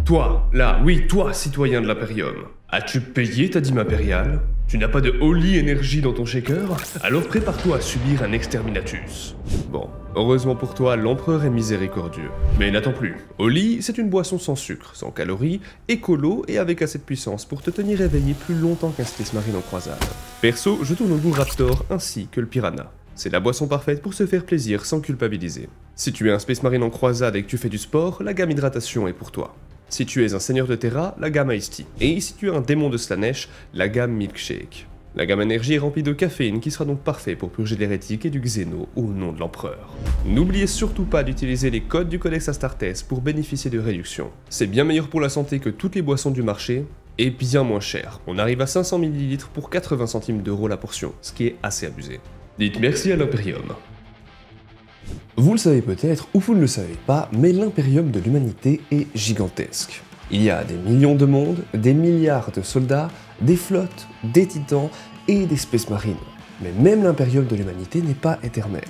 Toi, là, oui, toi, citoyen de l'Imperium. As-tu payé ta dîme impériale? Tu n'as pas de Holy Energy dans ton shaker? Alors prépare-toi à subir un exterminatus. Bon, heureusement pour toi, l'empereur est miséricordieux. Mais n'attends plus. Holy, c'est une boisson sans sucre, sans calories, écolo et avec assez de puissance pour te tenir éveillé plus longtemps qu'un Space Marine en croisade. Perso, je tourne au goût Raptor ainsi que le Piranha. C'est la boisson parfaite pour se faire plaisir sans culpabiliser. Si tu es un Space Marine en croisade et que tu fais du sport, la gamme hydratation est pour toi. Si tu es un seigneur de Terra, la gamme Ice Tea. Et si tu es un démon de Slaanesh, la gamme Milkshake. La gamme énergie est remplie de caféine qui sera donc parfait pour purger l'hérétique et du Xeno au nom de l'empereur. N'oubliez surtout pas d'utiliser les codes du Codex Astartes pour bénéficier de réductions. C'est bien meilleur pour la santé que toutes les boissons du marché, et bien moins cher. On arrive à 500 ml pour 80 centimes d'euros la portion, ce qui est assez abusé. Dites merci à l'Imperium. Vous le savez peut-être ou vous ne le savez pas, mais l'Imperium de l'humanité est gigantesque. Il y a des millions de mondes, des milliards de soldats, des flottes, des titans et des Space Marines. Mais même l'Imperium de l'humanité n'est pas éternel.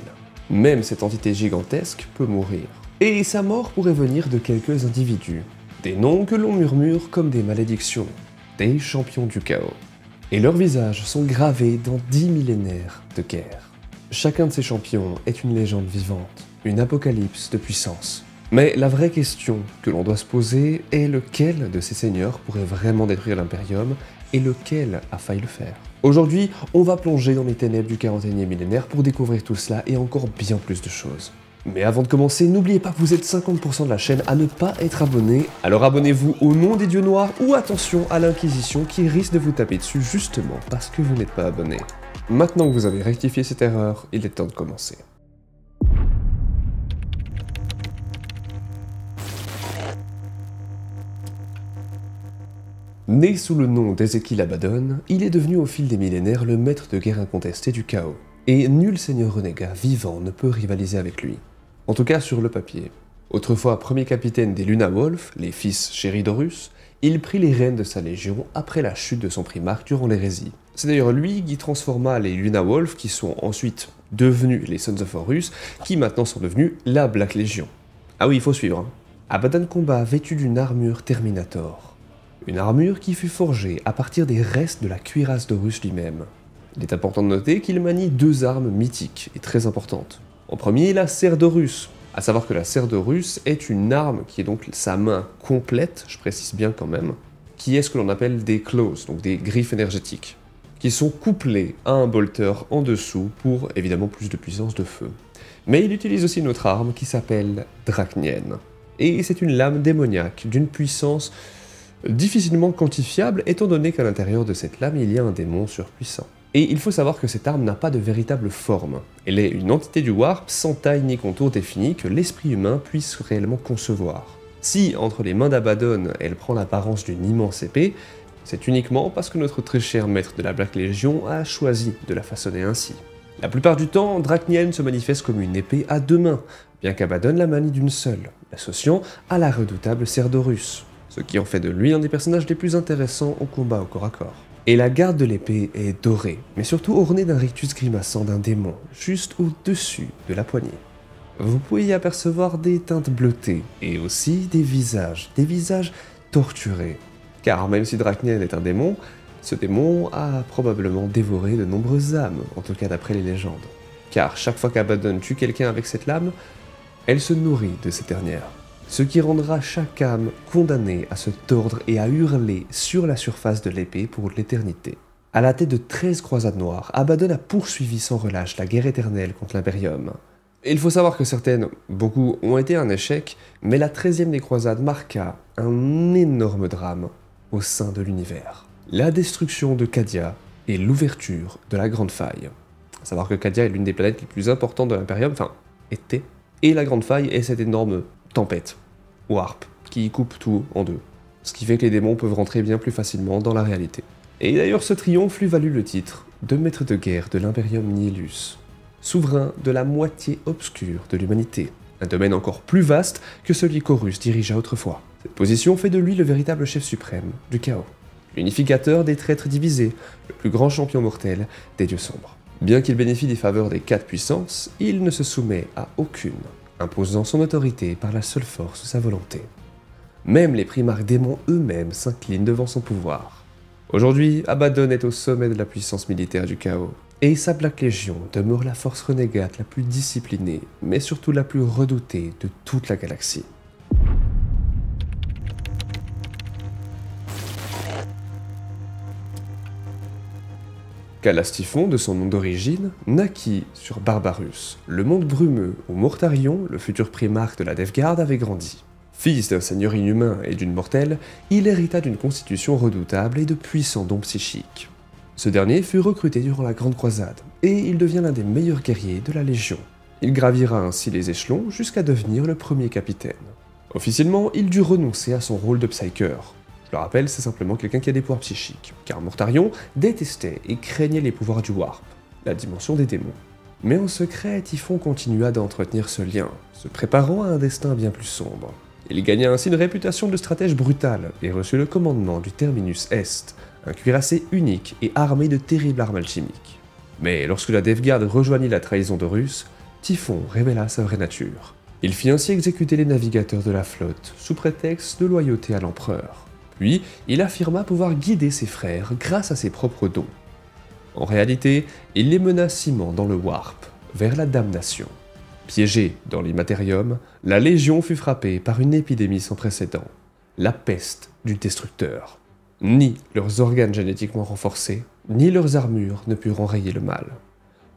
Même cette entité gigantesque peut mourir. Et sa mort pourrait venir de quelques individus. Des noms que l'on murmure comme des malédictions. Des champions du chaos. Et leurs visages sont gravés dans 10 millénaires de guerre. Chacun de ces champions est une légende vivante, une apocalypse de puissance. Mais la vraie question que l'on doit se poser est lequel de ces seigneurs pourrait vraiment détruire l'Imperium et lequel a failli le faire. Aujourd'hui, on va plonger dans les ténèbres du 41e millénaire pour découvrir tout cela et encore bien plus de choses. Mais avant de commencer, n'oubliez pas que vous êtes 50% de la chaîne à ne pas être abonné, alors abonnez-vous au nom des dieux noirs ou attention à l'Inquisition qui risque de vous taper dessus justement parce que vous n'êtes pas abonné. Maintenant que vous avez rectifié cette erreur, il est temps de commencer. Né sous le nom d'Ezekiel Abaddon, il est devenu au fil des millénaires le maître de guerre incontesté du chaos, et nul seigneur renégat vivant ne peut rivaliser avec lui. En tout cas sur le papier. Autrefois premier capitaine des Luna Wolf, les fils chéris d'Horus, il prit les rênes de sa légion après la chute de son primarque durant l'hérésie. C'est d'ailleurs lui qui transforma les Luna Wolf, qui sont ensuite devenus les Sons of Horus, qui maintenant sont devenus la Black Legion. Ah oui, il faut suivre. Abaddon combat vêtu d'une armure Terminator. Une armure qui fut forgée à partir des restes de la cuirasse d'Horus lui-même. Il est important de noter qu'il manie deux armes mythiques et très importantes. En premier, la serre d'Horus. À savoir que la serre d'Horus est une arme qui est donc sa main complète, je précise bien quand même, qui est ce que l'on appelle des claws, donc des griffes énergétiques, qui sont couplées à un bolter en dessous pour évidemment plus de puissance de feu. Mais il utilise aussi une autre arme qui s'appelle Dracnienne. Et c'est une lame démoniaque d'une puissance difficilement quantifiable étant donné qu'à l'intérieur de cette lame il y a un démon surpuissant. Et il faut savoir que cette arme n'a pas de véritable forme. Elle est une entité du Warp sans taille ni contour définis que l'esprit humain puisse réellement concevoir. Si, entre les mains d'Abaddon, elle prend l'apparence d'une immense épée, c'est uniquement parce que notre très cher maître de la Black Legion a choisi de la façonner ainsi. La plupart du temps, Dracnienne se manifeste comme une épée à deux mains, bien qu'Abaddon la manie d'une seule, l'associant à la redoutable serre d'Horus, ce qui en fait de lui un des personnages les plus intéressants au combat au corps à corps. Et la garde de l'épée est dorée, mais surtout ornée d'un rictus grimaçant d'un démon, juste au-dessus de la poignée. Vous pouvez y apercevoir des teintes bleutées, et aussi des visages torturés. Car même si Dracnienne est un démon, ce démon a probablement dévoré de nombreuses âmes, en tout cas d'après les légendes. Car chaque fois qu'Abaddon tue quelqu'un avec cette lame, elle se nourrit de cette dernière. Ce qui rendra chaque âme condamnée à se tordre et à hurler sur la surface de l'épée pour l'éternité. À la tête de 13 croisades noires, Abaddon a poursuivi sans relâche la guerre éternelle contre l'Imperium. Il faut savoir que beaucoup ont été un échec, mais la 13e des croisades marqua un énorme drame au sein de l'univers. La destruction de Cadia et l'ouverture de la Grande Faille. À savoir que Cadia est l'une des planètes les plus importantes de l'Imperium, enfin, était, et la Grande Faille est cette énorme tempête, Warp, qui coupe tout en deux. Ce qui fait que les démons peuvent rentrer bien plus facilement dans la réalité. Et d'ailleurs ce triomphe lui valut le titre de maître de guerre de l'Imperium Nihilus, souverain de la moitié obscure de l'humanité, un domaine encore plus vaste que celui qu'Horus dirigea autrefois. Cette position fait de lui le véritable chef suprême du chaos, l'unificateur des traîtres divisés, le plus grand champion mortel des dieux sombres. Bien qu'il bénéficie des faveurs des 4 puissances, il ne se soumet à aucune, imposant son autorité par la seule force de sa volonté. Même les primarques démons eux-mêmes s'inclinent devant son pouvoir. Aujourd'hui, Abaddon est au sommet de la puissance militaire du chaos, et sa Black Légion demeure la force renégate la plus disciplinée, mais surtout la plus redoutée de toute la galaxie. Calas Typhon, de son nom d'origine, naquit sur Barbarus, le monde brumeux où Mortarion, le futur primarque de la Death Guard, avait grandi. Fils d'un seigneur inhumain et d'une mortelle, il hérita d'une constitution redoutable et de puissants dons psychiques. Ce dernier fut recruté durant la Grande Croisade, et il devient l'un des meilleurs guerriers de la Légion. Il gravira ainsi les échelons jusqu'à devenir le premier capitaine. Officiellement, il dut renoncer à son rôle de Psyker. Je le rappelle, c'est simplement quelqu'un qui a des pouvoirs psychiques, car Mortarion détestait et craignait les pouvoirs du Warp, la dimension des démons. Mais en secret, Typhon continua d'entretenir ce lien, se préparant à un destin bien plus sombre. Il gagna ainsi une réputation de stratège brutal et reçut le commandement du Terminus Est, un cuirassé unique et armé de terribles armes alchimiques. Mais lorsque la Death Guard rejoignit la trahison d'Horus, Typhon révéla sa vraie nature. Il fit ainsi exécuter les navigateurs de la flotte, sous prétexte de loyauté à l'empereur. Puis, il affirma pouvoir guider ses frères grâce à ses propres dons. En réalité, il les mena ciment dans le Warp, vers la damnation. Piégée dans l'Immaterium, la Légion fut frappée par une épidémie sans précédent, la peste du Destructeur. Ni leurs organes génétiquement renforcés, ni leurs armures ne purent enrayer le mal.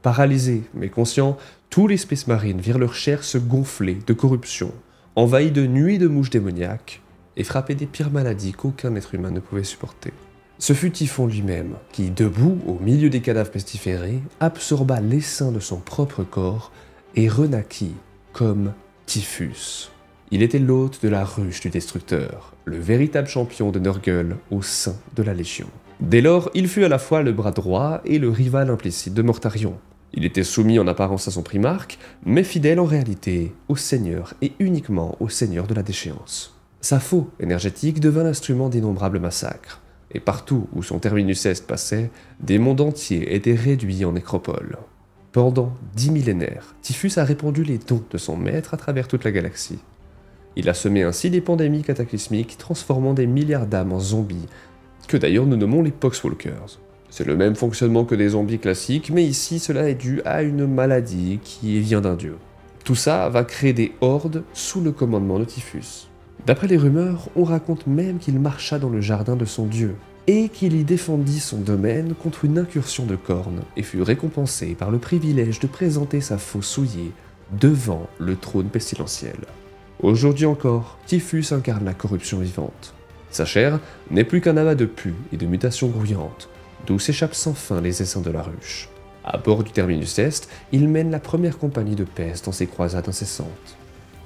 Paralysés mais conscients, tous les Space Marines virent leur chair se gonfler de corruption, envahis de nuées de mouches démoniaques, et frappés des pires maladies qu'aucun être humain ne pouvait supporter. Ce fut Typhon lui-même qui, debout au milieu des cadavres pestiférés, absorba l'essaim de son propre corps et renaquit comme Typhus. Il était l'hôte de la ruche du Destructeur, le véritable champion de Nurgle au sein de la Légion. Dès lors, il fut à la fois le bras droit et le rival implicite de Mortarion. Il était soumis en apparence à son primarque, mais fidèle en réalité au Seigneur et uniquement au Seigneur de la Déchéance. Sa faux énergétique devint l'instrument d'innombrables massacres, et partout où son Terminus Est passait, des mondes entiers étaient réduits en nécropoles. Pendant 10 millénaires, Typhus a répandu les dons de son maître à travers toute la galaxie. Il a semé ainsi des pandémies cataclysmiques, transformant des milliards d'âmes en zombies, que d'ailleurs nous nommons les Poxwalkers. C'est le même fonctionnement que des zombies classiques, mais ici cela est dû à une maladie qui vient d'un dieu. Tout ça va créer des hordes sous le commandement de Typhus. D'après les rumeurs, on raconte même qu'il marcha dans le jardin de son dieu, et qu'il y défendit son domaine contre une incursion de cornes, et fut récompensé par le privilège de présenter sa faux souillée devant le trône pestilentiel. Aujourd'hui encore, Typhus incarne la corruption vivante. Sa chair n'est plus qu'un amas de pus et de mutations grouillantes, d'où s'échappent sans fin les essaims de la ruche. À bord du Terminus Est, il mène la première compagnie de peste dans ses croisades incessantes.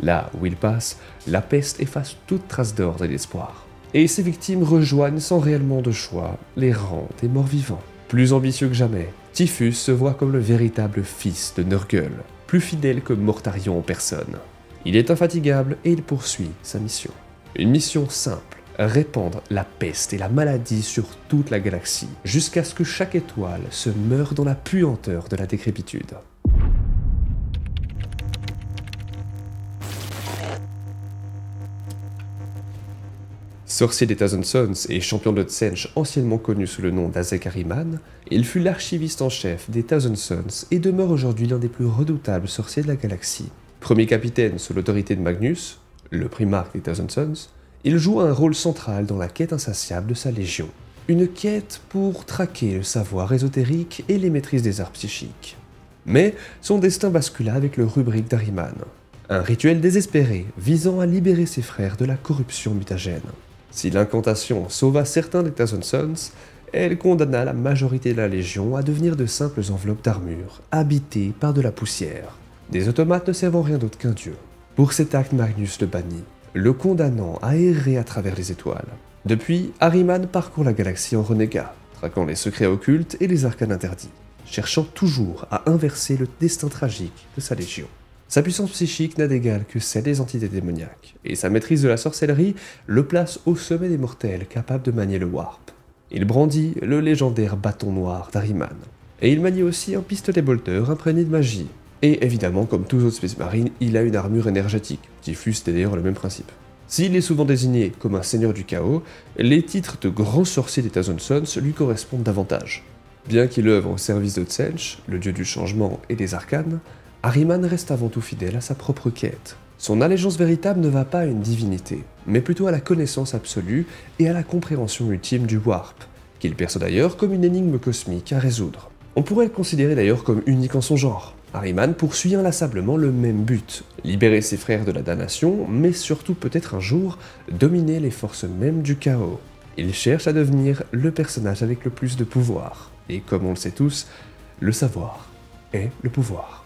Là où il passe, la peste efface toute trace d'ordre et d'espoir. Et ses victimes rejoignent sans réellement de choix les rangs des morts-vivants. Plus ambitieux que jamais, Typhus se voit comme le véritable fils de Nurgle, plus fidèle que Mortarion en personne. Il est infatigable et il poursuit sa mission. Une mission simple, répandre la peste et la maladie sur toute la galaxie, jusqu'à ce que chaque étoile se meure dans la puanteur de la décrépitude. Sorcier des Thousand Sons et champion de Tsench anciennement connu sous le nom d'Azek Ahriman, il fut l'archiviste en chef des Thousand Sons et demeure aujourd'hui l'un des plus redoutables sorciers de la galaxie. Premier capitaine sous l'autorité de Magnus, le primarque des Thousand Sons, il joue un rôle central dans la quête insatiable de sa légion. Une quête pour traquer le savoir ésotérique et les maîtrises des arts psychiques. Mais son destin bascula avec le rubrique d'Ahriman, un rituel désespéré visant à libérer ses frères de la corruption mutagène. Si l'incantation sauva certains des Thousand Sons, elle condamna la majorité de la Légion à devenir de simples enveloppes d'armure, habitées par de la poussière. Des automates ne servant rien d'autre qu'un dieu. Pour cet acte, Magnus le bannit, le condamnant à errer à travers les étoiles. Depuis, Ahriman parcourt la galaxie en renégat, traquant les secrets occultes et les arcanes interdits, cherchant toujours à inverser le destin tragique de sa légion. Sa puissance psychique n'a d'égal que celle des entités démoniaques, et sa maîtrise de la sorcellerie le place au sommet des mortels capables de manier le Warp. Il brandit le légendaire bâton noir d'Ahriman, et il manie aussi un pistolet bolter imprégné de magie. Et évidemment, comme tous autres Space Marines, il a une armure énergétique. Typhus était d'ailleurs le même principe. S'il est souvent désigné comme un seigneur du chaos, les titres de grand sorcier des Thousand Sons lui correspondent davantage. Bien qu'il œuvre au service de Tsench, le dieu du changement et des arcanes, Ahriman reste avant tout fidèle à sa propre quête. Son allégeance véritable ne va pas à une divinité, mais plutôt à la connaissance absolue et à la compréhension ultime du Warp, qu'il perçoit d'ailleurs comme une énigme cosmique à résoudre. On pourrait le considérer d'ailleurs comme unique en son genre. Ahriman poursuit inlassablement le même but, libérer ses frères de la damnation, mais surtout peut-être un jour dominer les forces mêmes du chaos. Il cherche à devenir le personnage avec le plus de pouvoir, et comme on le sait tous, le savoir est le pouvoir.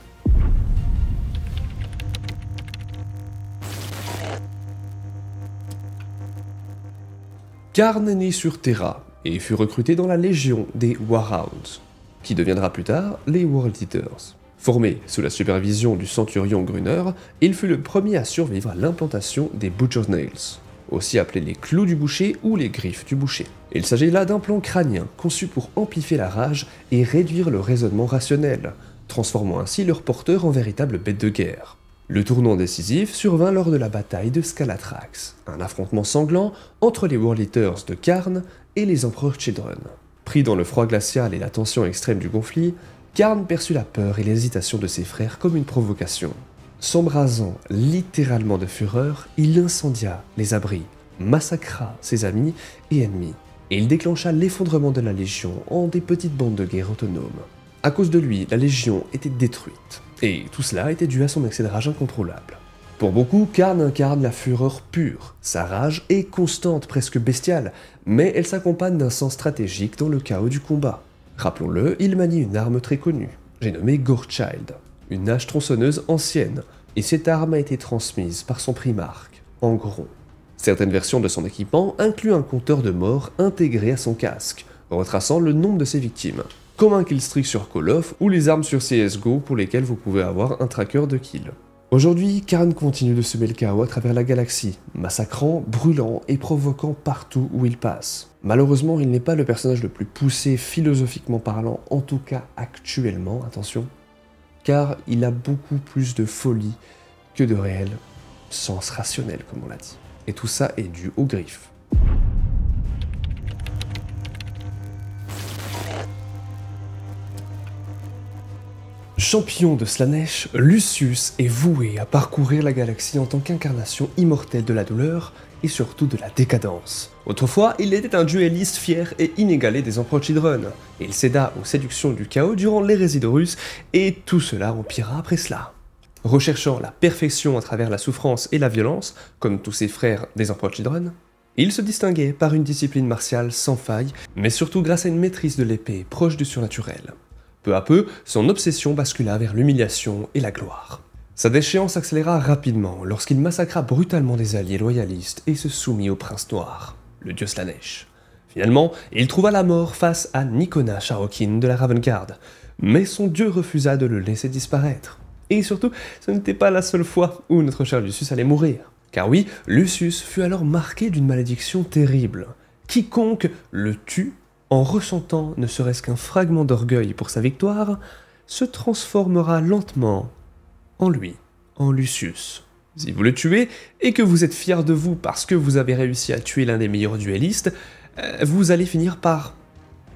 Karn est né sur Terra et fut recruté dans la Légion des Warhounds, qui deviendra plus tard les World Eaters. Formé sous la supervision du centurion Gruner, il fut le premier à survivre à l'implantation des Butcher's Nails, aussi appelés les clous du boucher ou les griffes du boucher. Il s'agit là d'un plan crânien conçu pour amplifier la rage et réduire le raisonnement rationnel, transformant ainsi leur porteur en véritable bête de guerre. Le tournant décisif survint lors de la bataille de Scalatrax, un affrontement sanglant entre les World Eaters de Karn et les Empereurs Children. Pris dans le froid glacial et la tension extrême du conflit, Karn perçut la peur et l'hésitation de ses frères comme une provocation. S'embrasant littéralement de fureur, il incendia les abris, massacra ses amis et ennemis, et il déclencha l'effondrement de la Légion en des petites bandes de guerre autonomes. À cause de lui, la Légion était détruite, et tout cela était dû à son excès de rage incontrôlable. Pour beaucoup, Karn incarne la fureur pure. Sa rage est constante, presque bestiale, mais elle s'accompagne d'un sens stratégique dans le chaos du combat. Rappelons-le, il manie une arme très connue, j'ai nommé Gorechild, une hache tronçonneuse ancienne, et cette arme a été transmise par son primarque, Angron. Certaines versions de son équipement incluent un compteur de mort intégré à son casque, retraçant le nombre de ses victimes, comme un killstreak sur Call of ou les armes sur CSGO pour lesquelles vous pouvez avoir un tracker de kill. Aujourd'hui, Karn continue de semer le chaos à travers la galaxie, massacrant, brûlant et provoquant partout où il passe. Malheureusement, il n'est pas le personnage le plus poussé philosophiquement parlant, en tout cas actuellement, attention, car il a beaucoup plus de folie que de réel sens rationnel, comme on l'a dit. Et tout ça est dû aux griffes. Champion de Slaanesh, Lucius est voué à parcourir la galaxie en tant qu'incarnation immortelle de la douleur et surtout de la décadence. Autrefois, il était un duelliste fier et inégalé des Empereurs Children. Il céda aux séductions du chaos durant l'hérésie d'Horus, et tout cela empira après cela. Recherchant la perfection à travers la souffrance et la violence, comme tous ses frères des Empereurs Children, il se distinguait par une discipline martiale sans faille, mais surtout grâce à une maîtrise de l'épée proche du surnaturel. Peu à peu, son obsession bascula vers l'humiliation et la gloire. Sa déchéance accéléra rapidement lorsqu'il massacra brutalement des alliés loyalistes et se soumit au prince noir, le dieu Slaanesh. Finalement, il trouva la mort face à Nikona Sharokin de la Ravengard, mais son dieu refusa de le laisser disparaître. Et surtout, ce n'était pas la seule fois où notre cher Lucius allait mourir. Car oui, Lucius fut alors marqué d'une malédiction terrible. Quiconque le tue, en ressentant ne serait-ce qu'un fragment d'orgueil pour sa victoire, se transformera lentement en lui, en Lucius. Si vous le tuez, et que vous êtes fier de vous parce que vous avez réussi à tuer l'un des meilleurs duellistes, vous allez finir par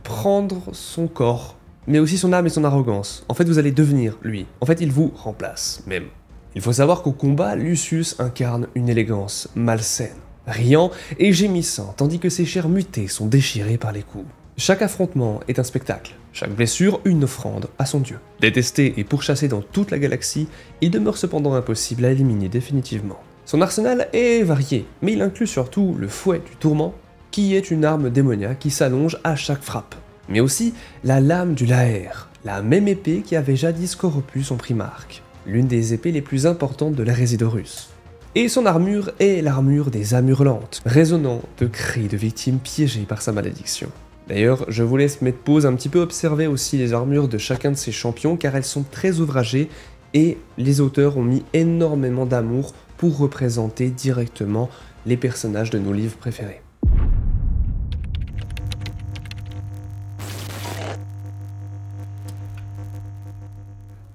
prendre son corps, mais aussi son âme et son arrogance. En fait, vous allez devenir lui. En fait, il vous remplace, même. Il faut savoir qu'au combat, Lucius incarne une élégance malsaine, riant et gémissant, tandis que ses chairs mutées sont déchirées par les coups. Chaque affrontement est un spectacle, chaque blessure une offrande à son dieu. Détesté et pourchassé dans toute la galaxie, il demeure cependant impossible à éliminer définitivement. Son arsenal est varié, mais il inclut surtout le fouet du tourment, qui est une arme démoniaque qui s'allonge à chaque frappe. Mais aussi la lame du Laer, la même épée qui avait jadis corrompu son primarque, l'une des épées les plus importantes de l'hérésie d'Horus. Et son armure est l'armure des âmes hurlantes, résonnant de cris de victimes piégées par sa malédiction. D'ailleurs, je vous laisse mettre pause un petit peu, observer aussi les armures de chacun de ces champions car elles sont très ouvragées et les auteurs ont mis énormément d'amour pour représenter directement les personnages de nos livres préférés.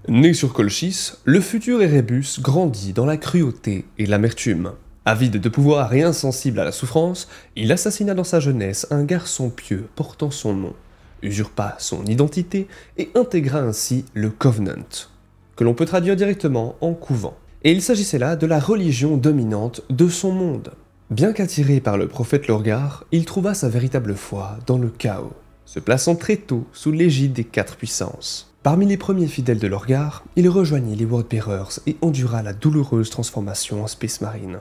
Né sur Colchis, le futur Erebus grandit dans la cruauté et l'amertume. Avide de pouvoir et insensible à la souffrance, il assassina dans sa jeunesse un garçon pieux portant son nom, usurpa son identité et intégra ainsi le Covenant, que l'on peut traduire directement en couvent. Et il s'agissait là de la religion dominante de son monde. Bien qu'attiré par le prophète Lorgar, il trouva sa véritable foi dans le chaos, se plaçant très tôt sous l'égide des 4 puissances. Parmi les premiers fidèles de Lorgar, il rejoignit les Worldbearers et endura la douloureuse transformation en Space Marine.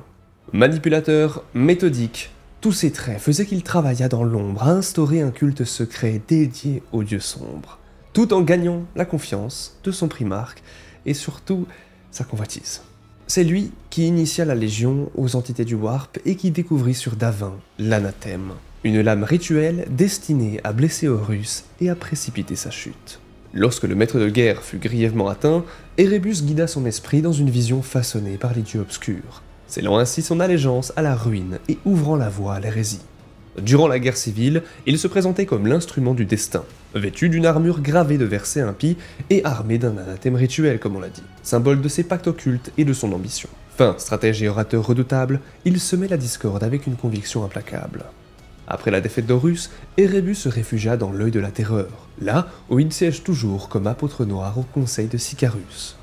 Manipulateur, méthodique, tous ces traits faisaient qu'il travailla dans l'ombre à instaurer un culte secret dédié aux dieux sombres, tout en gagnant la confiance de son primarque et surtout sa convoitise. C'est lui qui initia la Légion aux entités du Warp et qui découvrit sur Davin l'anathème, une lame rituelle destinée à blesser Horus et à précipiter sa chute. Lorsque le maître de guerre fut grièvement atteint, Erebus guida son esprit dans une vision façonnée par les dieux obscurs, scellant ainsi son allégeance à la ruine et ouvrant la voie à l'hérésie. Durant la guerre civile, il se présentait comme l'instrument du destin, vêtu d'une armure gravée de versets impies et armé d'un anathème rituel comme on l'a dit, symbole de ses pactes occultes et de son ambition. Fin, stratège et orateur redoutable, il semait la discorde avec une conviction implacable. Après la défaite d'Horus, Erebus se réfugia dans l'œil de la terreur, là où il siège toujours comme apôtre noir au conseil de Sicarus.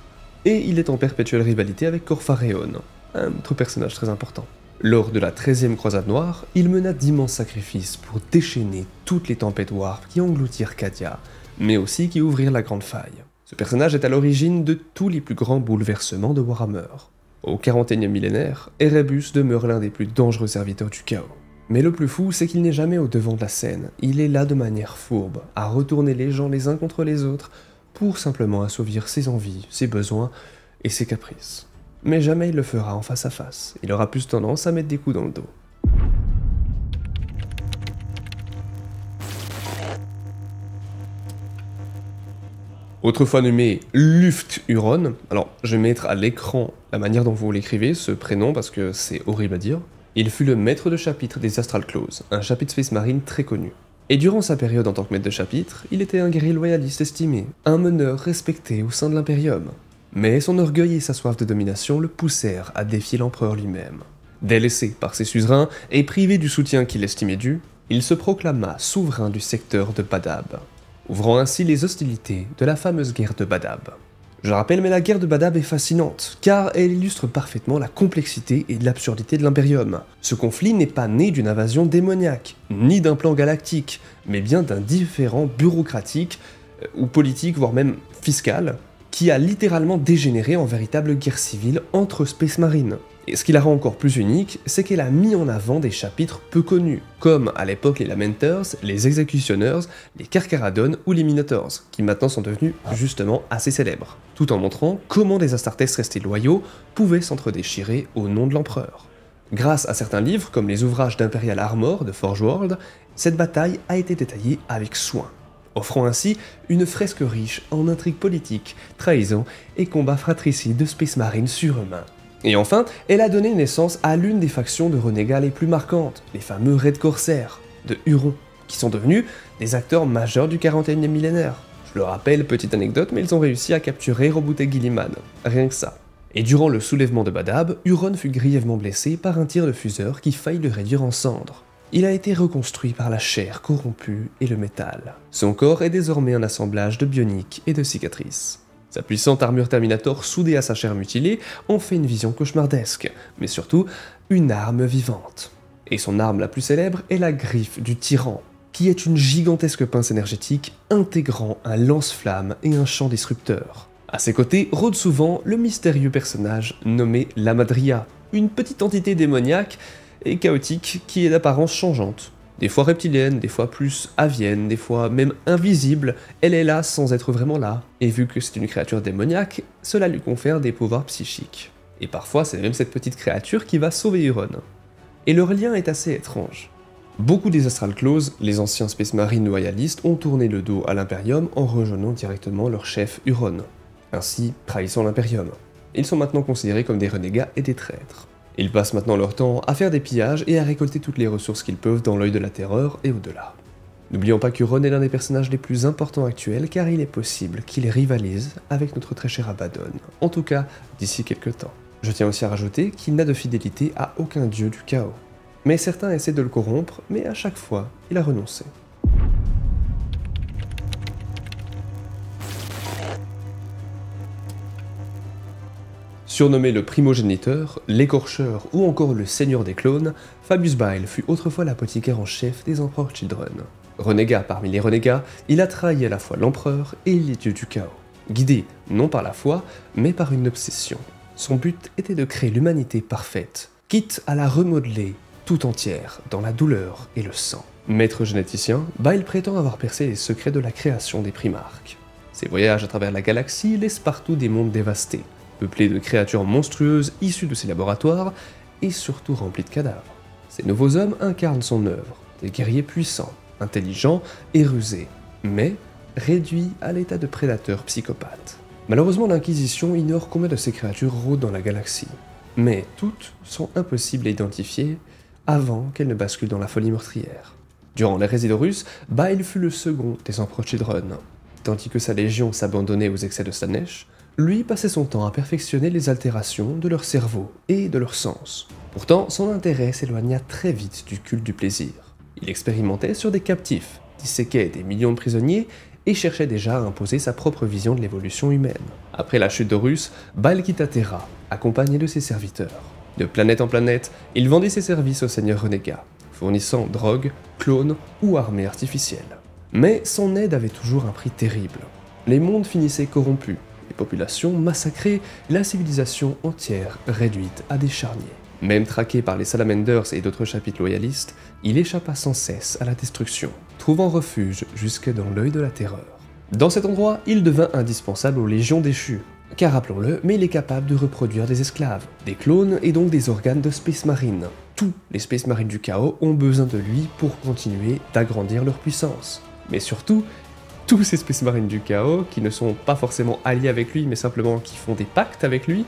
Et il est en perpétuelle rivalité avec Corpharéon, un autre personnage très important. Lors de la 13e croisade noire, il mena d'immenses sacrifices pour déchaîner toutes les tempêtes Warp qui engloutirent Cadia, mais aussi qui ouvrirent la Grande Faille. Ce personnage est à l'origine de tous les plus grands bouleversements de Warhammer. Au 41e millénaire, Erebus demeure l'un des plus dangereux serviteurs du chaos. Mais le plus fou, c'est qu'il n'est jamais au devant de la scène, il est là de manière fourbe, à retourner les gens les uns contre les autres, pour simplement assouvir ses envies, ses besoins et ses caprices. Mais jamais il le fera en face à face, il aura plus tendance à mettre des coups dans le dos. Autrefois nommé Luft-Huron, alors je vais mettre à l'écran la manière dont vous l'écrivez, ce prénom, parce que c'est horrible à dire. Il fut le maître de chapitre des Astral Claws, un chapitre Space Marine très connu. Et durant sa période en tant que maître de chapitre, il était un guerrier loyaliste estimé, un meneur respecté au sein de l'Imperium. Mais son orgueil et sa soif de domination le poussèrent à défier l'empereur lui-même. Délaissé par ses suzerains et privé du soutien qu'il estimait dû, il se proclama souverain du secteur de Badab, ouvrant ainsi les hostilités de la fameuse guerre de Badab. Je rappelle, mais la guerre de Badab est fascinante, car elle illustre parfaitement la complexité et l'absurdité de l'Imperium. Ce conflit n'est pas né d'une invasion démoniaque, ni d'un plan galactique, mais bien d'un différend bureaucratique, ou politique, voire même fiscal, qui a littéralement dégénéré en véritable guerre civile entre Space Marine. Et ce qui la rend encore plus unique, c'est qu'elle a mis en avant des chapitres peu connus, comme à l'époque les Lamenters, les Executioners, les Carcharodon ou les Minotaurs, qui maintenant sont devenus justement assez célèbres, tout en montrant comment des Astartes restés loyaux pouvaient s'entre-déchirer au nom de l'empereur. Grâce à certains livres, comme les ouvrages d'Imperial Armor de Forge World, cette bataille a été détaillée avec soin, offrant ainsi une fresque riche en intrigues politiques, trahisons et combats fratricides de Space Marine surhumains. Et enfin, elle a donné naissance à l'une des factions de renégats les plus marquantes, les fameux Red Corsair, de Huron, qui sont devenus des acteurs majeurs du 41e millénaire. Je le rappelle, petite anecdote, mais ils ont réussi à capturer et rebooter Guilliman, rien que ça. Et durant le soulèvement de Badab, Huron fut grièvement blessé par un tir de fuseur qui faillit le réduire en cendres. Il a été reconstruit par la chair corrompue et le métal. Son corps est désormais un assemblage de bioniques et de cicatrices. Sa puissante armure Terminator soudée à sa chair mutilée en fait une vision cauchemardesque, mais surtout une arme vivante. Et son arme la plus célèbre est la griffe du tyran, qui est une gigantesque pince énergétique intégrant un lance-flamme et un champ disrupteur. À ses côtés rôde souvent le mystérieux personnage nommé la Madria, une petite entité démoniaque et chaotique qui est d'apparence changeante. Des fois reptilienne, des fois plus avienne, des fois même invisible, elle est là sans être vraiment là. Et vu que c'est une créature démoniaque, cela lui confère des pouvoirs psychiques. Et parfois c'est même cette petite créature qui va sauver Huron. Et leur lien est assez étrange. Beaucoup des Astral Claws, les anciens Space Marine loyalistes, ont tourné le dos à l'Imperium en rejoignant directement leur chef Huron, ainsi trahissant l'Imperium. Ils sont maintenant considérés comme des renégats et des traîtres. Ils passent maintenant leur temps à faire des pillages et à récolter toutes les ressources qu'ils peuvent dans l'œil de la terreur et au-delà. N'oublions pas qu'Huron est l'un des personnages les plus importants actuels car il est possible qu'il rivalise avec notre très cher Abaddon, en tout cas d'ici quelques temps. Je tiens aussi à rajouter qu'il n'a de fidélité à aucun dieu du chaos. Mais certains essaient de le corrompre, mais à chaque fois, il a renoncé. Surnommé le primogéniteur, l'écorcheur ou encore le seigneur des clones, Fabius Bile fut autrefois l'apothicaire en chef des empereurs Children. Renégat parmi les renégats, il a trahi à la fois l'empereur et les dieux du chaos. Guidé non par la foi, mais par une obsession. Son but était de créer l'humanité parfaite, quitte à la remodeler tout entière dans la douleur et le sang. Maître généticien, Bile prétend avoir percé les secrets de la création des primarques. Ses voyages à travers la galaxie laissent partout des mondes dévastés, peuplés de créatures monstrueuses issues de ses laboratoires et surtout remplis de cadavres. Ces nouveaux hommes incarnent son œuvre, des guerriers puissants, intelligents et rusés, mais réduits à l'état de prédateurs psychopathes. Malheureusement, l'Inquisition ignore combien de ces créatures rôdent dans la galaxie, mais toutes sont impossibles à identifier avant qu'elles ne basculent dans la folie meurtrière. Durant l'hérésie d'Horus, Bile fut le second des empereurs Children. Tandis que sa légion s'abandonnait aux excès de Slaanesh, lui passait son temps à perfectionner les altérations de leur cerveau et de leur sens. Pourtant, son intérêt s'éloigna très vite du culte du plaisir. Il expérimentait sur des captifs, disséquait des millions de prisonniers et cherchait déjà à imposer sa propre vision de l'évolution humaine. Après la chute d'Horus, Bile quitta Terra, accompagné de ses serviteurs. De planète en planète, il vendit ses services au seigneur renégat, fournissant drogue, clones ou armées artificielles. Mais son aide avait toujours un prix terrible. Les mondes finissaient corrompus, les populations massacrées, la civilisation entière réduite à des charniers. Même traqué par les Salamanders et d'autres chapitres loyalistes, il échappa sans cesse à la destruction, trouvant refuge jusque dans l'œil de la terreur. Dans cet endroit, il devint indispensable aux légions déchues, car rappelons-le, mais il est capable de reproduire des esclaves, des clones et donc des organes de Space Marine. Tous les Space Marines du chaos ont besoin de lui pour continuer d'agrandir leur puissance. Mais surtout, tous ces Space Marines du chaos, qui ne sont pas forcément alliés avec lui, mais simplement qui font des pactes avec lui,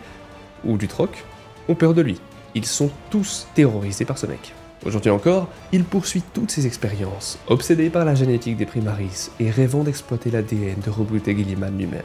ou du troc, ont peur de lui. Ils sont tous terrorisés par ce mec. Aujourd'hui encore, il poursuit toutes ses expériences, obsédé par la génétique des Primaris et rêvant d'exploiter l'ADN de rebooter Guilliman lui-même.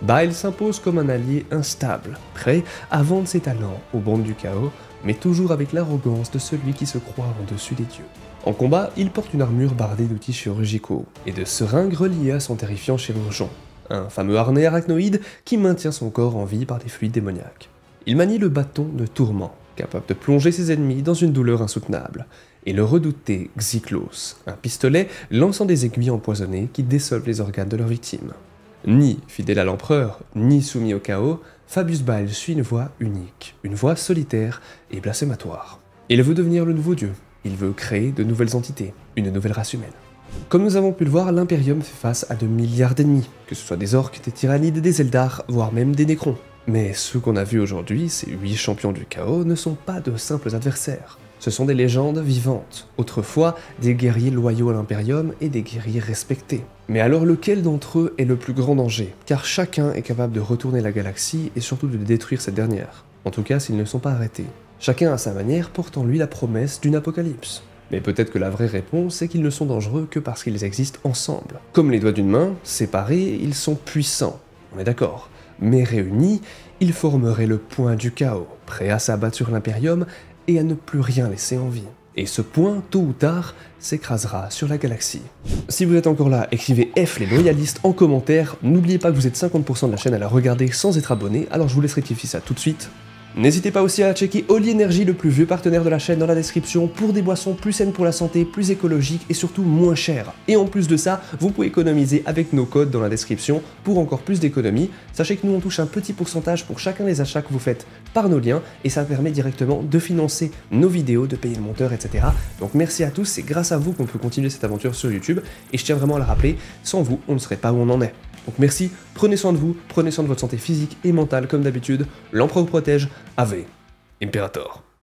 Bile s'impose comme un allié instable, prêt à vendre ses talents aux bandes du chaos, mais toujours avec l'arrogance de celui qui se croit au-dessus des dieux. En combat, il porte une armure bardée d'outils chirurgicaux et de seringues reliées à son terrifiant chirurgion, un fameux harnais arachnoïde qui maintient son corps en vie par des fluides démoniaques. Il manie le bâton de tourment, capable de plonger ses ennemis dans une douleur insoutenable, et le redouté Xyklos, un pistolet lançant des aiguilles empoisonnées qui désolent les organes de leurs victimes. Ni fidèle à l'empereur, ni soumis au chaos, Fabius Bile suit une voie unique, une voie solitaire et blasphématoire. Il veut devenir le nouveau dieu, il veut créer de nouvelles entités, une nouvelle race humaine. Comme nous avons pu le voir, l'Imperium fait face à de milliards d'ennemis, que ce soit des orques, des tyrannides, des Eldar, voire même des Nécrons. Mais ceux qu'on a vus aujourd'hui, ces 8 champions du chaos, ne sont pas de simples adversaires. Ce sont des légendes vivantes, autrefois des guerriers loyaux à l'Imperium et des guerriers respectés. Mais alors lequel d'entre eux est le plus grand danger? Car chacun est capable de retourner la galaxie et surtout de détruire cette dernière. En tout cas s'ils ne sont pas arrêtés. Chacun à sa manière porte en lui la promesse d'une apocalypse. Mais peut-être que la vraie réponse est qu'ils ne sont dangereux que parce qu'ils existent ensemble. Comme les doigts d'une main, séparés, ils sont puissants, on est d'accord. Mais réunis, ils formeraient le point du chaos, prêt à s'abattre sur l'Imperium et à ne plus rien laisser en vie. Et ce point, tôt ou tard, s'écrasera sur la galaxie. Si vous êtes encore là, écrivez F les loyalistes en commentaire. N'oubliez pas que vous êtes 50% de la chaîne à la regarder sans être abonné, alors je vous laisse rectifier ça tout de suite. N'hésitez pas aussi à checker Holy Energy, le plus vieux partenaire de la chaîne, dans la description pour des boissons plus saines pour la santé, plus écologiques et surtout moins chères. Et en plus de ça, vous pouvez économiser avec nos codes dans la description pour encore plus d'économies. Sachez que nous on touche un petit pourcentage pour chacun des achats que vous faites par nos liens et ça permet directement de financer nos vidéos, de payer le monteur, etc. Donc merci à tous, c'est grâce à vous qu'on peut continuer cette aventure sur YouTube et je tiens vraiment à le rappeler, sans vous, on ne serait pas où on en est. Donc merci, prenez soin de vous, prenez soin de votre santé physique et mentale comme d'habitude. L'empereur vous protège, Ave Imperator.